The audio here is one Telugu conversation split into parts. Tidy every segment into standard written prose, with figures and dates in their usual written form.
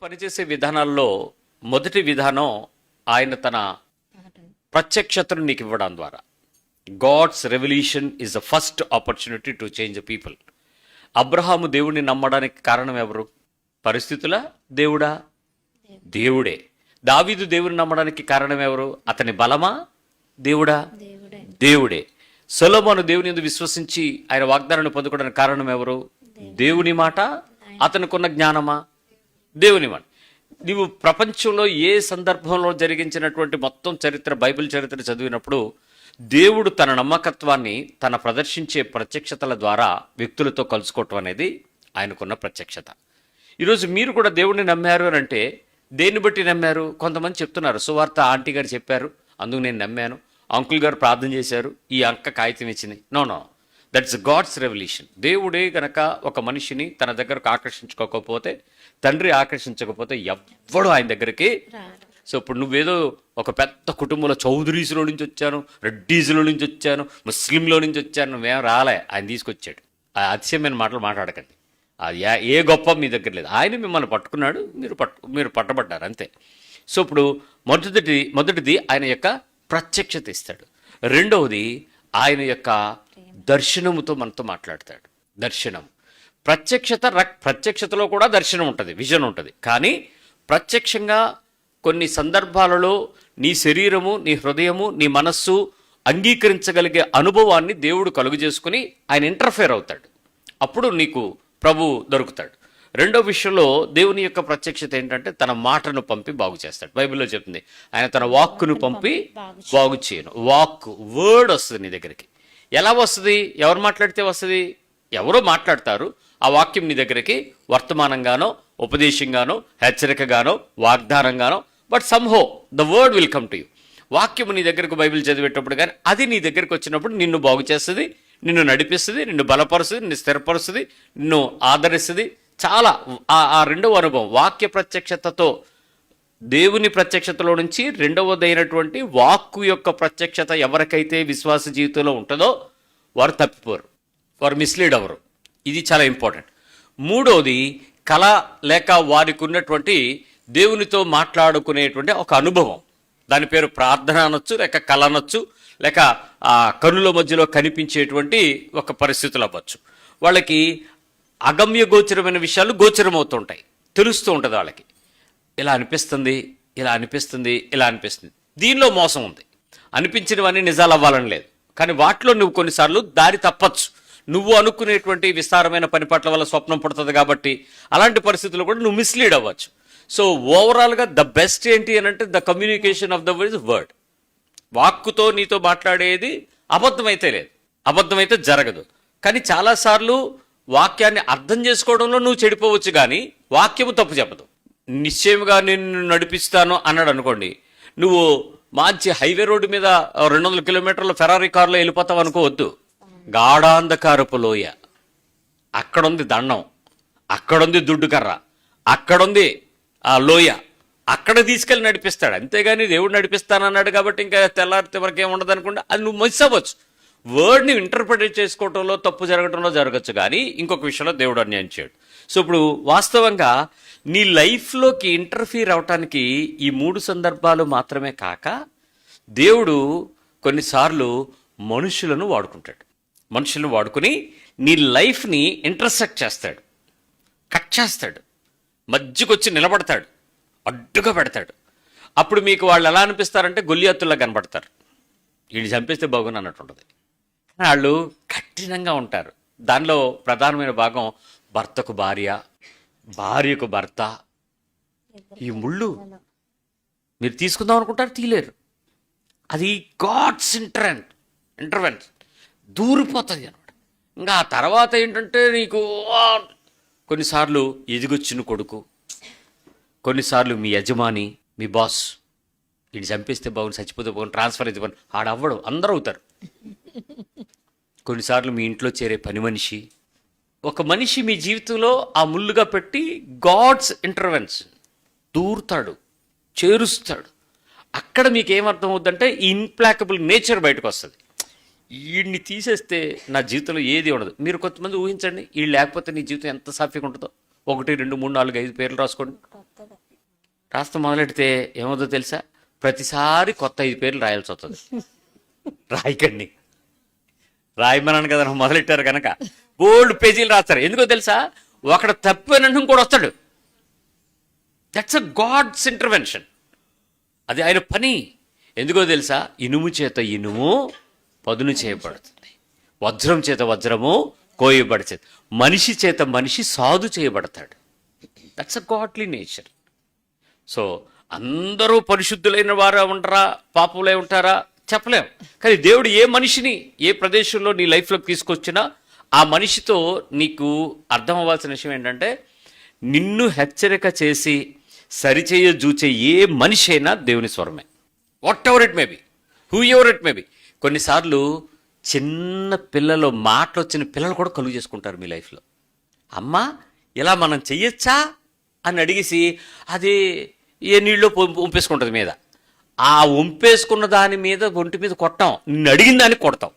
పనిచేసే విధానాల్లో మొదటి విధానం ఆయన తన ప్రత్యక్షతను నీకు ఇవ్వడం ద్వారా. God's revolution is the first opportunity to change the people. Abraham దేవుడిని నమ్మడానికి కారణం ఎవరు? పరిస్థితుల దేవుడా? దేవుడే. దావీదు దేవుని నమ్మడానికి కారణం ఎవరు? అతని బలమా? దేవుడా? దేవుడే. సొలొమోను దేవుని యందు విశ్వసించి ఆయన వాగ్దానాన్ని పొందుకోవడానికి కారణం ఎవరు? దేవుని మాట. అతనికున్న జ్ఞానమా? దేవుని మాట. నీవు ప్రపంచంలో ఏ సందర్భంలో జరిగించినటువంటి మొత్తం చరిత్ర, బైబిల్ చరిత్ర చదివినప్పుడు దేవుడు తన నమ్మకత్వాన్ని తన ప్రదర్శించే ప్రత్యక్షతల ద్వారా వ్యక్తులతో కలుసుకోవటం అనేది ఆయనకున్న ప్రత్యక్షత. ఈరోజు మీరు కూడా దేవుడిని నమ్మారు అని అంటే దేన్ని బట్టి నమ్మారు? కొంతమంది చెప్తున్నారు, సువార్త ఆంటీ గారు చెప్పారు అందుకు నేను నమ్మాను, అంకుల్ గారు ప్రార్థన చేశారు ఈ అంక కాగితం ఇచ్చింది. No, that's God's revolution. దేవుడే గనక ఒక మనిషిని తన దగ్గరకు ఆకర్షించుకోకపోతే, తండ్రి ఆకర్షించకపోతే ఎవ్వడు ఆయన దగ్గరికి. సో ఇప్పుడు నువ్వేదో ఒక పెద్ద కుటుంబంలో చౌదరీస్లో నుంచి వచ్చాను, రెడ్డీస్లో నుంచి వచ్చాను, ముస్లింలో నుంచి వచ్చాను, నువ్వేం రాలే, ఆయన తీసుకొచ్చాడు. ఆ అతిశయమైన మాటలు మాట్లాడకండి. అది ఏ గొప్ప మీ దగ్గర లేదు. ఆయన మిమ్మల్ని పట్టుకున్నాడు, మీరు పట్టబడ్డారు అంతే. సో ఇప్పుడు మొదటిది ఆయన యొక్క ప్రత్యక్షత ఇస్తాడు. రెండవది ఆయన యొక్క దర్శనముతో మనతో మాట్లాడతాడు. దర్శనం, ప్రత్యక్షతలో కూడా దర్శనం ఉంటుంది, విజన్ ఉంటుంది. కానీ ప్రత్యక్షంగా కొన్ని సందర్భాలలో నీ శరీరము, నీ హృదయము, నీ మనస్సు అంగీకరించగలిగే అనుభవాన్ని దేవుడు కలుగు చేసుకుని ఆయన ఇంటర్ఫేర్ అవుతాడు. అప్పుడు నీకు ప్రభు దొరుకుతాడు. రెండో విషయంలో దేవుని యొక్క ప్రత్యక్షత ఏంటంటే తన మాటను పంపి బాగు చేస్తాడు. బైబిల్లో చెప్తుంది ఆయన తన వాక్కును పంపి బాగు చేయను. వర్డ్ వస్తుంది నీ దగ్గరికి. ఎలా వస్తుంది? ఎవరు మాట్లాడితే వస్తుంది? ఎవరో మాట్లాడతారు, ఆ వాక్యం నీ దగ్గరికి వర్తమానంగానో, ఉపదేశంగానో, హెచ్చరికగానో, వాగ్దానంగానో, but somehow the word will come to you. వాక్యం నీ దగ్గరకు బైబిల్ చదివేటప్పుడు కానీ అది నీ దగ్గరికి వచ్చినప్పుడు నిన్ను బాగు చేస్తుంది, నిన్ను నడిపిస్తుంది, నిన్ను బలపరుస్తుంది, నిన్ను స్థిరపరుస్తుంది, నిన్ను ఆదరిస్తుంది. చాలా ఆ రెండవ అనుభవం వాక్య ప్రత్యక్షతతో, దేవుని ప్రత్యక్షతలో నుంచి రెండవదైనటువంటి వాక్కు యొక్క ప్రత్యక్షత ఎవరికైతే విశ్వాస జీవితంలో ఉంటుందో వారు తప్పిపోరు, వారు మిస్లీడ్ అవ్వరు. ఇది చాలా ఇంపార్టెంట్. మూడవది కళ, లేక వారికి ఉన్నటువంటి దేవునితో మాట్లాడుకునేటువంటి ఒక అనుభవం. దాని పేరు ప్రార్థన అనొచ్చు, లేక కళ అనొచ్చు, లేక కనుల మధ్యలో కనిపించేటువంటి ఒక పరిస్థితులు అవ్వచ్చు. వాళ్ళకి అగమ్య గోచరమైన విషయాలు గోచరమవుతుంటాయి, తెలుస్తూ ఉంటుంది వాళ్ళకి. ఇలా అనిపిస్తుంది, ఇలా అనిపిస్తుంది, ఇలా అనిపిస్తుంది. దీనిలో మోసం ఉంది. అనిపించినవన్నీ నిజాలు అవ్వాలని లేదు, కానీ వాటిలో నువ్వు కొన్నిసార్లు దారి తప్పచ్చు. నువ్వు అనుకునేటువంటి విస్తారమైన పని పట్ల వల్ల స్వప్నం పడుతుంది కాబట్టి అలాంటి పరిస్థితుల్లో కూడా నువ్వు మిస్లీడ్ అవ్వచ్చు. సో ఓవరాల్గా ద బెస్ట్ ఏంటి అని అంటే the communication of the word. వాక్కుతో నీతో మాట్లాడేది అబద్ధమైతే లేదు, అబద్ధమైతే జరగదు. కానీ చాలాసార్లు వాక్యాన్ని అర్థం చేసుకోవడంలో నువ్వు చెడిపోవచ్చు, కానీ వాక్యము తప్పు చెప్పదు. నిశ్చయముగా నిన్ను నడిపిస్తాను అన్నాడు అనుకోండి, నువ్వు మంచి హైవే రోడ్డు మీద 200 కిలోమీటర్ల ఫెరారీ కారులో వెళ్ళిపోతావు అనుకోవద్దు. గాఢాంధకారపు లోయ, అక్కడుంది దండం, అక్కడుంది దుడ్డుకర్ర, అక్కడుంది ఆ లోయ, అక్కడ తీసుకెళ్ళి నడిపిస్తాడు. అంతేగాని దేవుడు నడిపిస్తానన్నాడు కాబట్టి ఇంకా తెల్లారితే మనకేం ఉండదు అనుకుంటే అది నువ్వు మిస్ అవ్వచ్చు. వర్డ్ని ఇంటర్ప్రిటేట్ చేసుకోవటంలో తప్పు జరగటంలో జరగచ్చు, కానీ ఇంకొక విషయంలో దేవుడు అన్యాయం చేయడు. సో ఇప్పుడు వాస్తవంగా నీ లైఫ్లోకి ఇంటర్ఫీర్ అవటానికి ఈ 3 సందర్భాలు మాత్రమే కాక దేవుడు కొన్నిసార్లు మనుషులను వాడుకుంటాడు. మనుషులను వాడుకుని నీ లైఫ్ని ఇంటర్సెక్ట్ చేస్తాడు, కట్ చేస్తాడు, మధ్యకొచ్చి నిలబడతాడు, అడ్డుగా పెడతాడు. అప్పుడు మీకు వాళ్ళు ఎలా అనిపిస్తారంటే గొల్లియాతుల్లా కనబడతారు. వీడిని చంపేస్తే బాగుంది అన్నట్టు ఉంటుంది. వాళ్ళు కఠినంగా ఉంటారు. దానిలో ప్రధానమైన భాగం భర్తకు భార్య, భార్యకు భర్త. ఈ ముళ్ళు మీరు తీసుకుందాం అనుకుంటారు, తీలేరు. అది గాడ్స్ ఇంటర్వెన్స్ దూరిపోతుంది అనమాట. ఇంకా ఆ తర్వాత ఏంటంటే నీకు కొన్నిసార్లు ఎదిగొచ్చిన కొడుకు, కొన్నిసార్లు మీ యజమాని, మీ బాస్, వీడిని చంపేస్తే బాగుంది, చచ్చిపోతే బాగుంది, ట్రాన్స్ఫర్ అయితే బాగుంది, ఆడవ్వడు, అందరూ అవుతారు. కొన్నిసార్లు మీ ఇంట్లో చేరే పని మనిషి, ఒక మనిషి మీ జీవితంలో ఆ ముళ్ళుగా పెట్టి గాడ్స్ ఇంటర్వెన్స్ దూరుతాడు, చేరుస్తాడు. అక్కడ మీకు ఏమర్థం అవుతుందంటే ఈ ఇన్ప్లాకబుల్ నేచర్ బయటకు వస్తుంది. వీడిని తీసేస్తే నా జీవితంలో ఏది ఉండదు. మీరు కొంతమంది ఊహించండి, వీళ్ళు లేకపోతే నీ జీవితం ఎంత సాఫీగా ఉంటుందో. 1, 2, 3, 4, 5 పేర్లు రాసుకోండి. రాస్తా మొదలెడితే ఏమవుతుందో తెలుసా, ప్రతిసారి కొత్త 5 పేర్లు రాయాల్సి వస్తుంది. రాయకండి, రాయమన్నాను కదా మొదలెట్టారు కనుక బోల్డ్ పేజీలు రాస్తారు. ఎందుకో తెలుసా, ఒకడు తప్పినంటే కూడా వస్తాడు. దట్స్ అ గాడ్స్ ఇంటర్వెన్షన్, అది ఆయన పని. ఎందుకో తెలుసా, ఇనుము చేత ఇనుము పదును చేయబడుతుంది, వజ్రం చేత వజ్రము కోయబడుతుంది, మనిషి చేత మనిషి సాధు చేయబడతాడు. That's a godly nature. So అందరూ పరిశుద్ధులైన వారు ఉంటారా, పాపులై ఉంటారా చెప్పలేం. కానీ దేవుడు ఏ మనిషిని ఏ ప్రదేశంలో నీ లైఫ్లోకి తీసుకొచ్చినా ఆ మనిషితో నీకు అర్థం అవ్వాల్సిన విషయం ఏంటంటే, నిన్ను హెచ్చరిక చేసి సరిచేయ జూచే ఏ మనిషి అయినా దేవుని స్వరమే. Whatever it may be, whoever it may be. కొన్నిసార్లు చిన్న పిల్లలు, మాటలు వచ్చిన పిల్లలు కూడా కలుగు చేసుకుంటారు మీ లైఫ్లో. అమ్మా ఇలా మనం చెయ్యొచ్చా అని అడిగేసి అది ఏ నీళ్ళలో వంపేసుకుంటుంది మీద. ఆ వంపేసుకున్న దాని మీద ఒంటి మీద కొట్టాం, నిన్ను అడిగిన దానికి కొడతాం.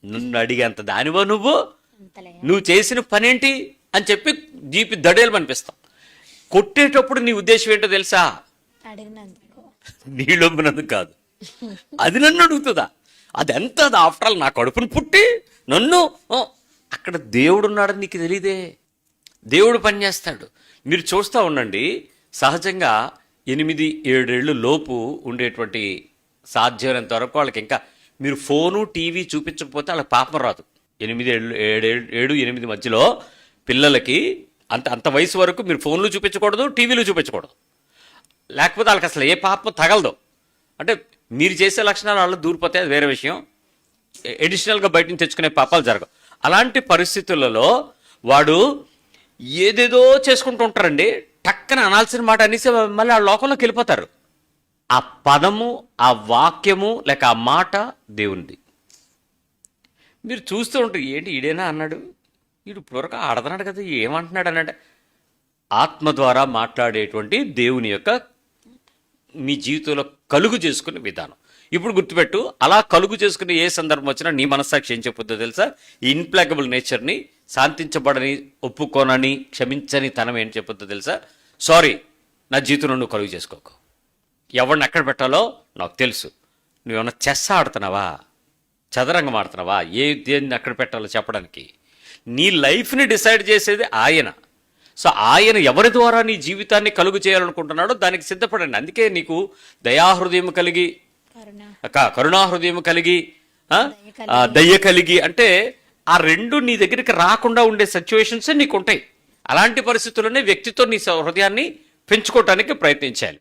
నన్ను అడిగేంత దానివో నువ్వు చేసిన పనేంటి అని చెప్పి జీపి దడేలు అనిపిస్తాం. కొట్టేటప్పుడు నీ ఉద్దేశం ఏంటో తెలుసా, నీళ్ళు వంపినందుకు కాదు, అది నన్ను అడుగుతుందా, అది ఎంత, అది ఆఫ్టర్ ఆల్ నా కడుపును పుట్టి నన్ను. అక్కడ దేవుడు ఉన్నాడని నీకు తెలియదే. దేవుడు పనిచేస్తాడు. మీరు చూస్తూ ఉండండి, సహజంగా 8-7 ఏళ్ళు లోపు ఉండేటువంటి సాధ్యమైనంత వరకు వాళ్ళకి, ఇంకా మీరు ఫోను టీవీ చూపించకపోతే వాళ్ళకి పాపం రాదు. 7-8 మధ్యలో పిల్లలకి అంత వయసు వరకు మీరు ఫోన్లు చూపించకూడదు, టీవీలు చూపించకూడదు. లేకపోతే వాళ్ళకి అసలు ఏ పాపం తగలదు. అంటే మీరు చేసే లక్షణాలు వాళ్ళు దూరిపోతే అది వేరే విషయం, ఎడిషనల్గా బయట నుంచి తెచ్చుకునే పాపాలు జరగవు. అలాంటి పరిస్థితులలో వాడు ఏదేదో చేసుకుంటూ ఉంటారండి. టక్కన అనాల్సిన మాట అనేసి మళ్ళీ ఆ లోకంలోకి వెళ్ళిపోతారు. ఆ పదము, ఆ వాక్యము లేక ఆ మాట దేవునిది. మీరు చూస్తూ ఉంటారు, ఏంటి ఈడేనా అన్నాడు, వీడు ఇప్పటివరకు ఆడదన్నాడు కదా, ఏమంటున్నాడు అన్నాడు. ఆత్మ ద్వారా మాట్లాడేటువంటి దేవుని యొక్క మీ జీవితంలో కలుగు చేసుకునే విధానం. ఇప్పుడు గుర్తుపెట్టు, అలా కలుగు చేసుకునే ఏ సందర్భం వచ్చినా నీ మనస్సాక్షి ఏం చెప్పుద్దో తెలుసా, ఈ ఇన్ప్లాకబుల్ నేచర్ని, శాంతించబడని, ఒప్పుకోనని, క్షమించని తనం ఏం చెప్పుద్దో తెలుసా, సారీ నా జీవితంలో నువ్వు కలుగు చేసుకోకు. ఎవరిని ఎక్కడ పెట్టాలో నాకు తెలుసు. నువ్వేమన్నా చెస్ ఆడుతున్నావా, చదరంగం ఆడుతున్నావా, దేన్ని ఎక్కడ పెట్టాలో చెప్పడానికి? నీ లైఫ్ని డిసైడ్ చేసేది ఆయన. సో ఆయన ఎవరి ద్వారా నీ జీవితాన్ని కలుగు చేయాలనుకుంటున్నాడో దానికి సిద్ధపడండి. అందుకే నీకు దయాహృదయం కలిగి, కరుణాహృదయం కలిగి, దయ కలిగి, అంటే ఆ రెండు నీ దగ్గరికి రాకుండా ఉండే సిచ్యువేషన్స్ నీకు ఉంటాయి. అలాంటి పరిస్థితుల్లోనే వ్యక్తితో నీ హృదయాన్ని పెంచుకోవటానికి ప్రయత్నించాలి.